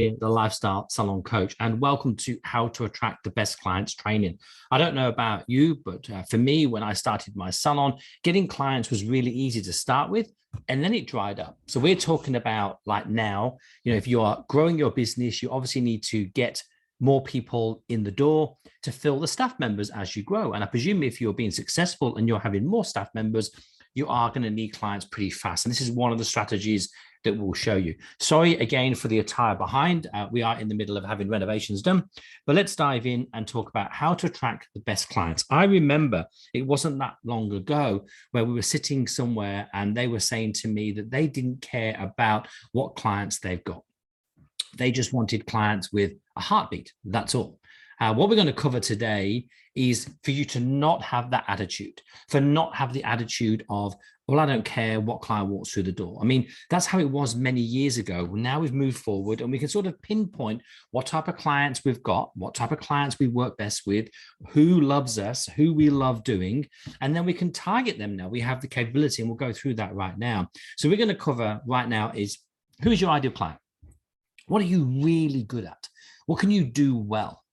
the lifestyle salon coach, and welcome to How to Attract the Best Clients training. I don't know about you, but for me, when I started my salon, getting clients was really easy to start with, and then it dried up. So we're talking about like now, if you are growing your business, you obviously need to get more people in the door to fill the staff members as you grow. And I presume if you're being successful and you're having more staff members, you are going to need clients pretty fast. And this is one of the strategies that we'll show you. Sorry again for the attire behind. We are in the middle of having renovations done, but let's dive in and talk about how to attract the best clients. I remember it wasn't that long ago where we were sitting somewhere and they were saying to me that they didn't care about what clients they've got. They just wanted clients with a heartbeat. That's all. What we're going to cover today is for you to not have that attitude, for not have the attitude of, well, I don't care what client walks through the door. I mean, that's how it was many years ago. Now we've moved forward and we can sort of pinpoint what type of clients we've got, what type of clients we work best with, who loves us, who we love doing, and then we can target them now. We have the capability and we'll go through that right now. So we're going to cover right now is, who is your ideal client? What are you really good at? What can you do well?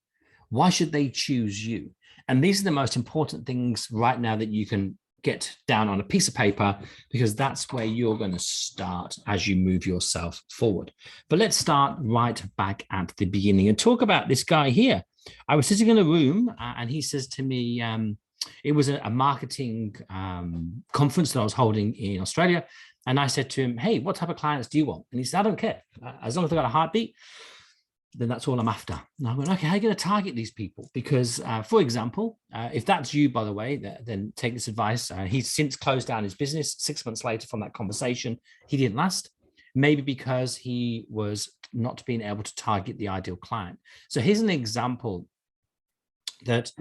Why should they choose you? And these are the most important things right now that you can get down on a piece of paper, because that's where you're going to start as you move yourself forward. But let's start right back at the beginning and talk about this guy here. I was sitting in a room and he says to me, it was a marketing conference that I was holding in Australia. And I said to him, hey, what type of clients do you want? And he said, I don't care. As long as they've got a heartbeat, then that's all I'm after. And I went, okay, how are you going to target these people? Because, for example, if that's you, by the way, then take this advice. He's since closed down his business 6 months later from that conversation. He didn't last, maybe because he was not being able to target the ideal client. So here's an example that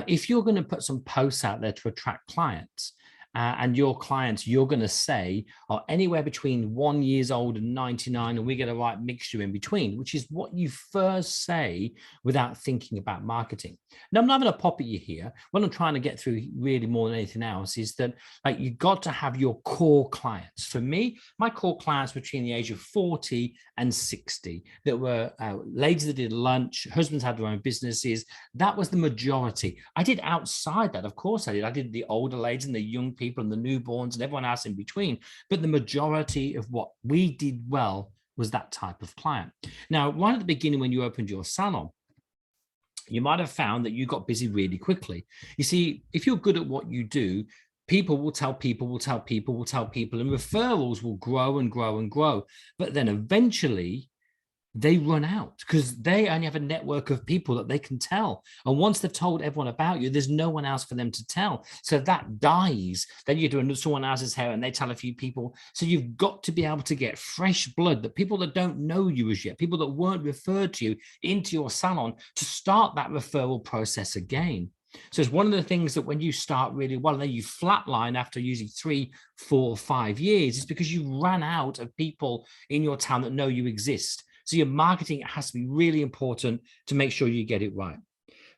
if you're going to put some posts out there to attract clients, and your clients, you're going to say, are anywhere between 1 year old and 99, and we get a right mixture in between, which is what you first say without thinking about marketing. Now, I'm not having a pop at you here. What I'm trying to get through really more than anything else is that you've got to have your core clients. For me, my core clients between the age of 40 and 60 that were ladies that did lunch, husbands had their own businesses. That was the majority. I did outside that, of course I did. I did the older ladies and the young people and the newborns and everyone else in between. But the majority of what we did well was that type of client. Now, right at the beginning, when you opened your salon, you might have found that you got busy really quickly. You see, if you're good at what you do, people will tell people, will tell people, will tell people, and referrals will grow and grow and grow. But then eventually they run out because they only have a network of people that they can tell. And once they've told everyone about you, there's no one else for them to tell. So that dies. Then you're doing someone else's hair and they tell a few people. So you've got to be able to get fresh blood, that people that don't know you as yet, people that weren't referred to you into your salon, to start that referral process again. So it's one of the things that when you start really well, and then you flatline after using 3, 4, 5 years, is because you ran out of people in your town that know you exist. So your marketing has to be really important to make sure you get it right.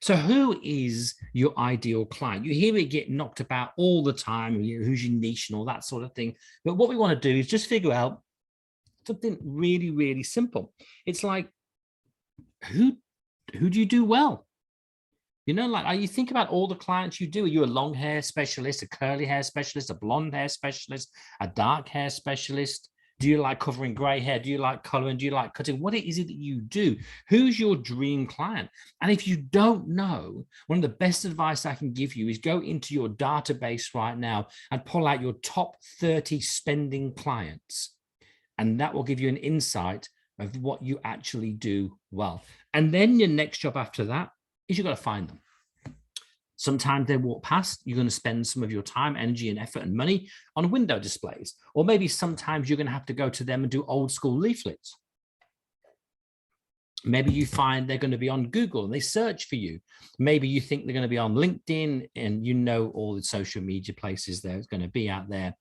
So who is your ideal client? You hear it get knocked about all the time, who's your niche and all that sort of thing. But what we want to do is just figure out something really, really simple. It's like, who do you do well? Like you think about all the clients you do. Are you a long hair specialist, a curly hair specialist, a blonde hair specialist, a dark hair specialist? Do you like covering gray hair? Do you like coloring? Do you like cutting? What is it that you do? Who's your dream client? And if you don't know, one of the best advice I can give you is go into your database right now and pull out your top 30 spending clients. And that will give you an insight of what you actually do well. And then your next job after that is you've got to find them. Sometimes they walk past, you're going to spend some of your time, energy, and effort and money on window displays. Or maybe sometimes you're going to have to go to them and do old school leaflets. Maybe you find they're going to be on Google and they search for you. Maybe you think they're going to be on LinkedIn and all the social media places there's going to be out there.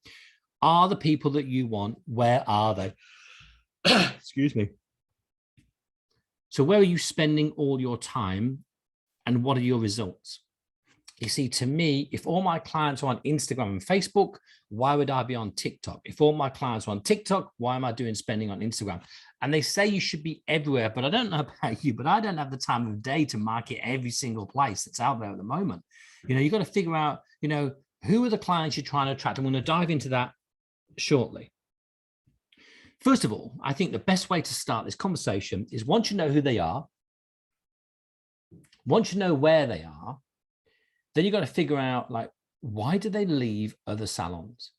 Are the people that you want, where are they? Excuse me. So where are you spending all your time and what are your results? You see, to me, if all my clients are on Instagram and Facebook, why would I be on TikTok? If all my clients are on TikTok, why am I doing spending on Instagram? And they say you should be everywhere, but I don't know about you, but I don't have the time of day to market every single place that's out there at the moment. You've got to figure out, who are the clients you're trying to attract? I'm going to dive into that shortly. First of all, I think the best way to start this conversation is once you know who they are, once you know where they are, then you've got to figure out, why do they leave other salons?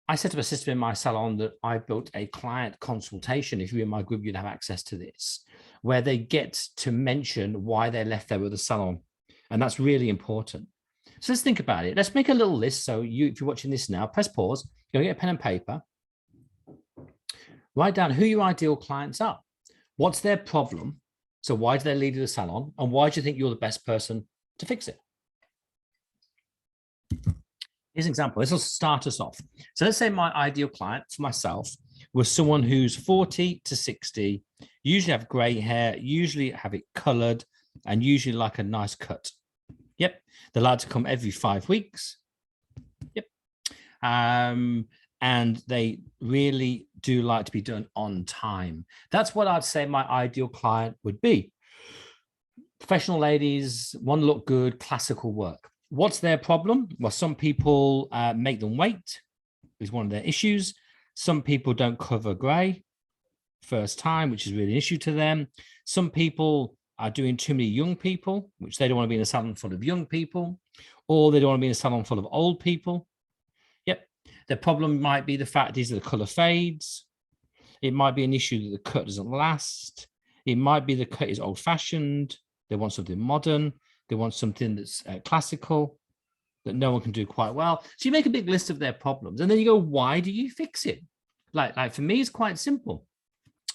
I set up a system in my salon that I built a client consultation. If you're in my group, you'd have access to this, where they get to mention why they left their other salon. And that's really important. So let's think about it. Let's make a little list. So if you're watching this now, press pause, go get a pen and paper, write down who your ideal clients are. What's their problem? So why do they leave the salon? And why do you think you're the best person to fix it? Here's an example. This will start us off. So let's say my ideal client for myself was someone who's 40 to 60, usually have gray hair, usually have it colored, and usually like a nice cut. Yep. They're allowed to come every 5 weeks. Yep. And they really do like to be done on time. That's what I'd say my ideal client would be. Professional ladies, want to look good, classical work. What's their problem? Well, some people make them wait, is one of their issues. Some people don't cover gray first time, which is really an issue to them. Some people are doing too many young people, which they don't want to be in a salon full of young people, or they don't want to be in a salon full of old people. Yep. Their problem might be the fact is that the color fades. It might be an issue that the cut doesn't last. It might be the cut is old fashioned. They want something modern. They want something that's classical that no one can do quite well. So you make a big list of their problems and then you go, why do you fix it? Like for me, it's quite simple.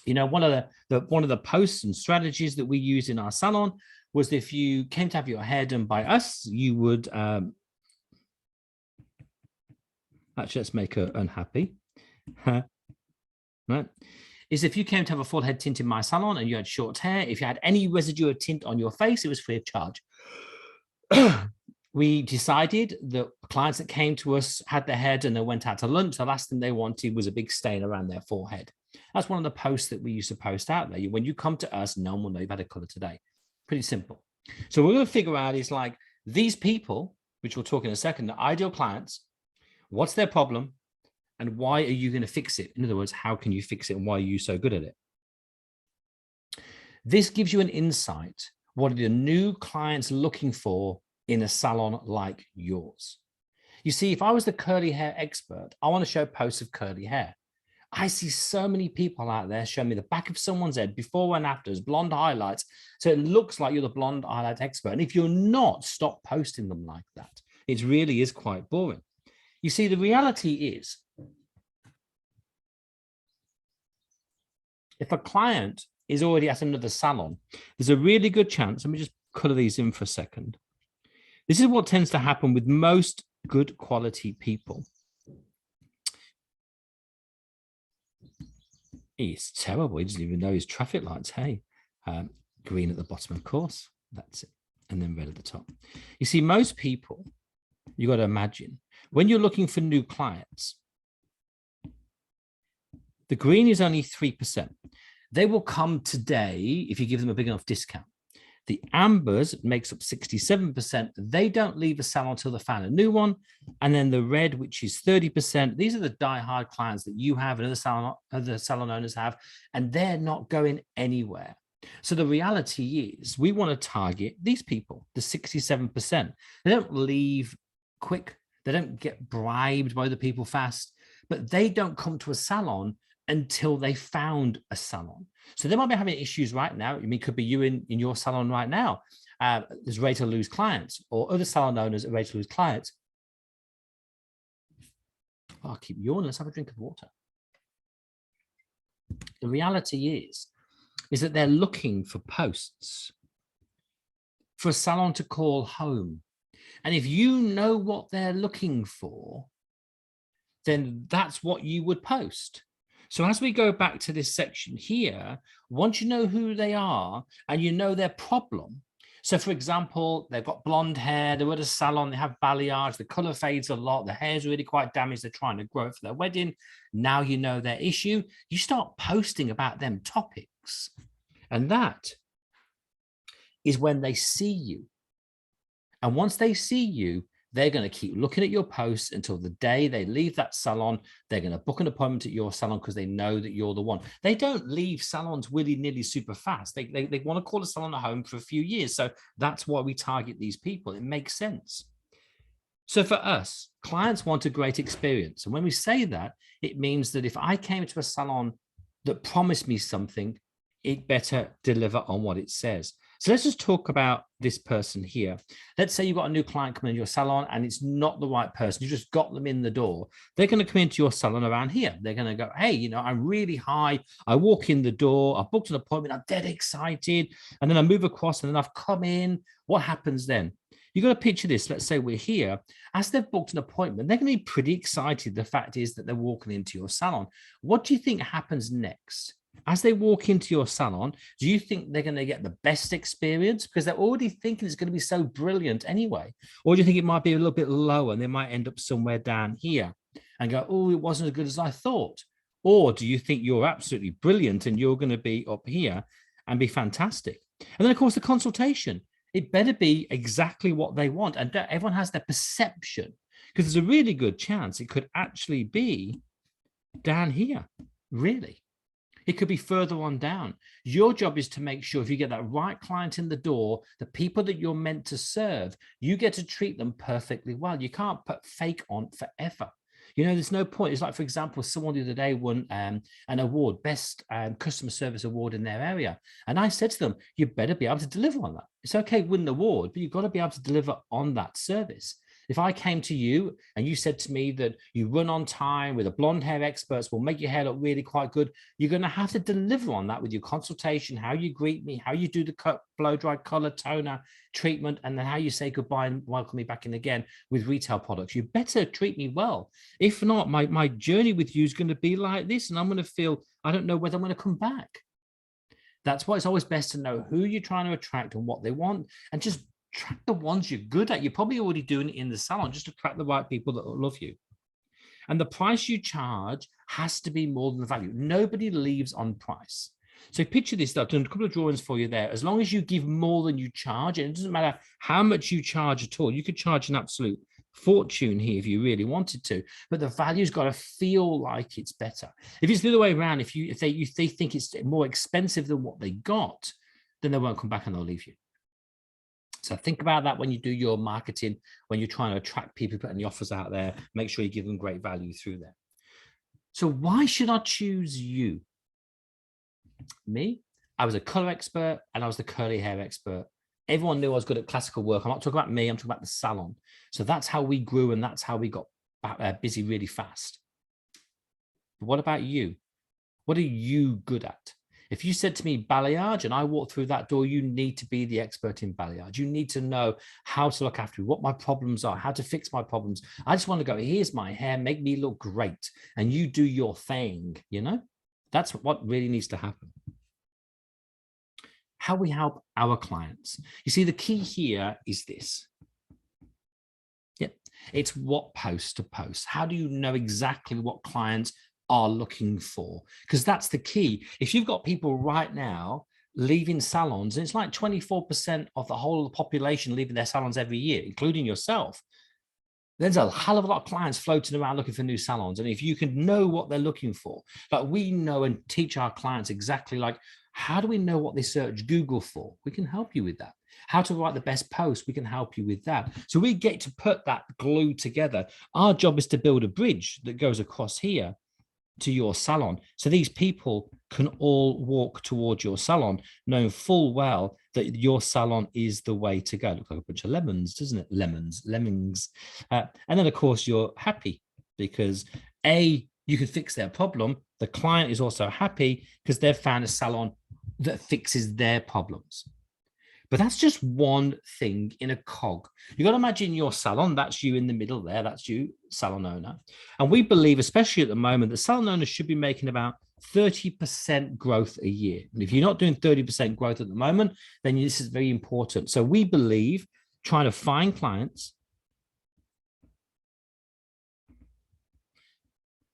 One of the posts and strategies that we use in our salon was if you came to have your hair done by us, you would, actually, let's make her unhappy. Right? Is if you came to have a full head tint in my salon and you had short hair, if you had any residue of tint on your face, it was free of charge. We decided that clients that came to us had their hair done and went out to lunch. The last thing they wanted was a big stain around their forehead. That's one of the posts that we used to post out there. When you come to us, no one will know you've had a color today. Pretty simple. So what we're going to figure out is these people, which we'll talk in a second, the ideal clients, what's their problem? And why are you going to fix it? In other words, how can you fix it and why are you so good at it? This gives you an insight. What are the new clients looking for in a salon like yours? You see, if I was the curly hair expert, I want to show posts of curly hair. I see so many people out there showing me the back of someone's head, before and afters, blonde highlights. So it looks like you're the blonde highlight expert. And if you're not, stop posting them like that. It really is quite boring. You see, the reality is, if a client is already at another salon, there's a really good chance. Let me just color these in for a second. This is what tends to happen with most good quality people. It's terrible. He doesn't even know his traffic lights. Hey, green at the bottom, of course. That's it. And then red at the top. You see, most people, you got to imagine, when you're looking for new clients, the green is only 3%. They will come today if you give them a big enough discount. The ambers makes up 67%. They don't leave a salon until they find a new one. And then the red, which is 30%. These are the die-hard clients that you have and other salon owners have, and they're not going anywhere. So the reality is we want to target these people, the 67%. They don't leave quick. They don't get bribed by the people fast, but they don't come to a salon until they found a salon. So they might be having issues right now. I mean, it could be you in your salon right now. There's ready to lose clients, or other salon owners are ready to lose clients. Oh, I'll keep yawning. Let's have a drink of water. The reality is that they're looking for posts for a salon to call home. And if you know what they're looking for, then that's what you would post. So as we go back to this section here, once you know who they are and you know their problem, So, for example, they've got blonde hair, they're at a salon, they have balayage, the color fades a lot, the hair's really quite damaged, they're trying to grow it for their wedding. Now you know their issue. You start posting about them topics. And that is when they see you. And once they see you, they're going to keep looking at your posts until the day they leave that salon. They're going to book an appointment at your salon because they know that you're the one. They don't leave salons willy-nilly super fast. They want to call a salon a home for a few years. So that's why we target these people. It makes sense. So for us, clients want a great experience. And when we say that, it means that if I came to a salon that promised me something, it better deliver on what it says. So let's just talk about this person here. Let's say you've got a new client coming into your salon and it's not the right person. You just got them in the door. They're going to come into your salon around here. They're going to go, hey, you know, I'm really high. I walk in the door. I booked an appointment. I'm dead excited. And then I move across and then I've come in. What happens then? You've got to picture this. Let's say we're here. As they've booked an appointment, they're going to be pretty excited. The fact is that they're walking into your salon. What do you think happens next? As they walk into your salon, do you think they're going to get the best experience because they're already thinking it's going to be so brilliant anyway? Or do you think it might be a little bit lower and they might end up somewhere down here and go, oh, it wasn't as good as I thought? Or do you think you're absolutely brilliant and you're going to be up here and be fantastic? And then, of course, the consultation. It better be exactly what they want. And everyone has their perception because there's a really good chance it could actually be down here, really. It could be further on down. Your job is to make sure if you get that right client in the door, the people that you're meant to serve, you get to treat them perfectly well. You can't put fake on forever. You know, there's no point. It's like, for example, someone the other day won an award, best customer service award in their area. And I said to them, you better be able to deliver on that. It's okay, win an award, but you've got to be able to deliver on that service. If I came to you and you said to me that you run on time with a blonde hair experts will make your hair look really quite good, you're going to have to deliver on that with your consultation, how you greet me, how you do the cut, blow dry, color, toner, treatment, and then how you say goodbye and welcome me back in again with retail products. You better treat me well. If not, my journey with you is going to be like this, and I'm going to feel, I don't know whether I'm going to come back. That's why it's always best to know who you're trying to attract and what they want, and just track the ones you're good at. You're probably already doing it in the salon. Just attract the right people that will love you. And the price you charge has to be more than the value. Nobody leaves on price. So picture this. I've done a couple of drawings for you there. As long as you give more than you charge, and it doesn't matter how much you charge at all, you could charge an absolute fortune here if you really wanted to, but the value's got to feel like it's better. If it's the other way around, if they think it's more expensive than what they got, then they won't come back and they'll leave you. So think about that when you do your marketing, when you're trying to attract people, putting the offers out there, make sure you give them great value through there. So why should I choose you? Me, I was a color expert and I was the curly hair expert. Everyone knew I was good at classical work. I'm not talking about me, I'm talking about the salon. So that's how we grew and that's how we got busy really fast. But what about you? What are you good at? If you said to me balayage and I walked through that door, you need to be the expert in balayage. You need to know how to look after me, what my problems are, how to fix my problems. I just want to go, here's my hair, make me look great. And you do your thing, you know? That's what really needs to happen. How we help our clients. You see, the key here is this. Yep. It's what post to post. How do you know exactly what clients are looking for? Because that's the key. If you've got people right now leaving salons, and it's like 24% of the whole of the population leaving their salons every year, including yourself, there's a hell of a lot of clients floating around looking for new salons. And if you can know what they're looking for, like we know and teach our clients exactly like, how do we know what they search Google for? We can help you with that. How to write the best post, we can help you with that. So we get to put that glue together. Our job is to build a bridge that goes across here to your salon. So these people can all walk towards your salon, knowing full well that your salon is the way to go. Looks like a bunch of lemons, doesn't it? Lemmings. And then, of course, you're happy because A, you can fix their problem. The client is also happy because they've found a salon that fixes their problems. But that's just one thing in a cog. You got to imagine your salon. That's you in the middle there. That's you, salon owner. And we believe, especially at the moment, the salon owners should be making about 30% growth a year. And if you're not doing 30% growth at the moment, then this is very important. So we believe trying to find clients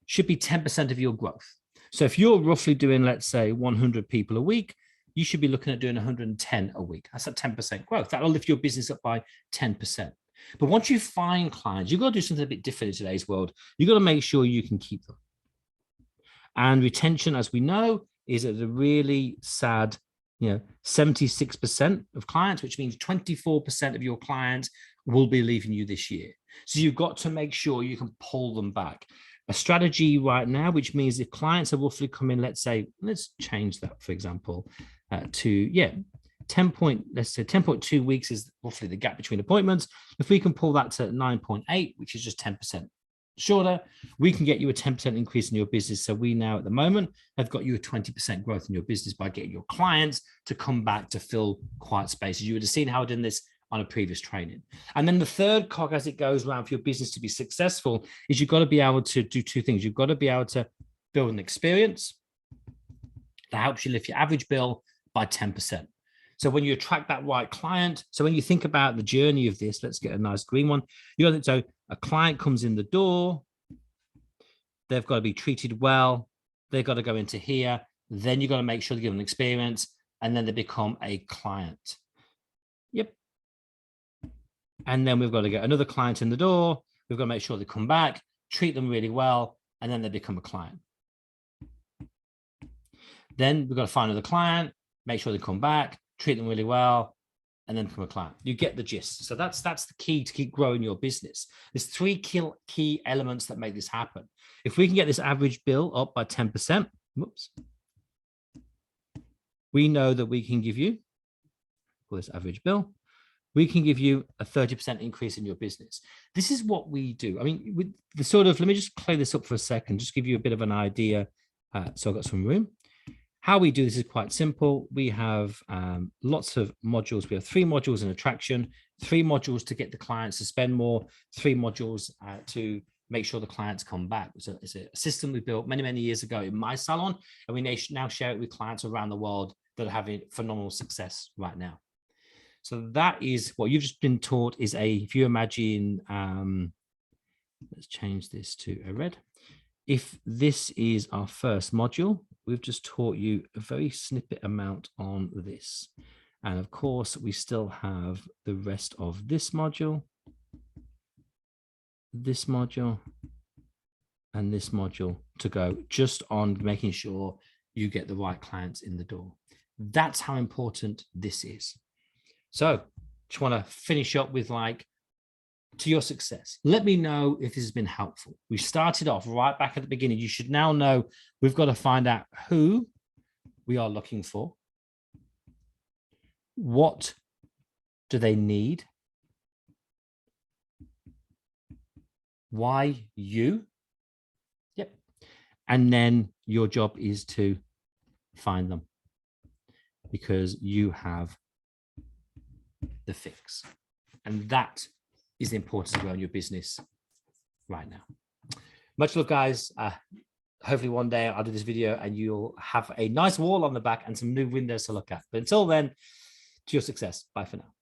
should be 10% of your growth. So if you're roughly doing, let's say, 100 people a week, you should be looking at doing 110 a week. That's a 10% growth. That'll lift your business up by 10%. But once you find clients, you've got to do something a bit different in today's world. You've got to make sure you can keep them. And retention, as we know, is at a really sad, 76% of clients, which means 24% of your clients will be leaving you this year. So you've got to make sure you can pull them back. A strategy right now, which means if clients are roughly coming, let's say, let's change that, for example, to 10.2 weeks is roughly the gap between appointments. If we can pull that to 9.8, which is just 10% shorter, we can get you a 10% increase in your business. So we now at the moment have got you a 20% growth in your business by getting your clients to come back to fill quiet spaces. You would have seen how I've done this on a previous training. And then the third cog as it goes around for your business to be successful is you've got to be able to do two things. You've got to be able to build an experience that helps you lift your average bill by 10%. So when you attract that right client, so when you think about the journey of this, let's get a nice green one. So a client comes in the door, they've got to be treated well, they've got to go into here, then you've got to make sure they give them an experience, and then they become a client. Yep. And then we've got to get another client in the door, we've got to make sure they come back, treat them really well, and then they become a client. Then we've got to find another client, make sure they come back, treat them really well, and then become a client. You get the gist. So that's the key to keep growing your business. There's three key elements that make this happen. If we can get this average bill up by 10%, we know that we can give you, for this average bill, we can give you a 30% increase in your business. This is what we do. I mean, with the let me just play this up for a second, just give you a bit of an idea. So I've got some room. How we do this is quite simple. We have lots of modules. We have 3 modules in attraction, 3 modules to get the clients to spend more, 3 modules to make sure the clients come back. So it's a system we built many, many years ago in my salon, and we now share it with clients around the world that are having phenomenal success right now. So that is what you've just been taught is if you imagine, let's change this to a red. If this is our first module, we've just taught you a very snippet amount on this. And of course, we still have the rest of this module, and this module to go just on making sure you get the right clients in the door. That's how important this is. So just want to finish up with to your success. Let me know if this has been helpful. We started off right back at the beginning. You should now know we've got to find out who we are looking for. What do they need? Why you? Yep. And then your job is to find them because you have the fix. And that is the importance of growing your business right now. Much love, guys. Hopefully one day I'll do this video and you'll have a nice wall on the back and some new windows to look at. But until then, to your success. Bye for now.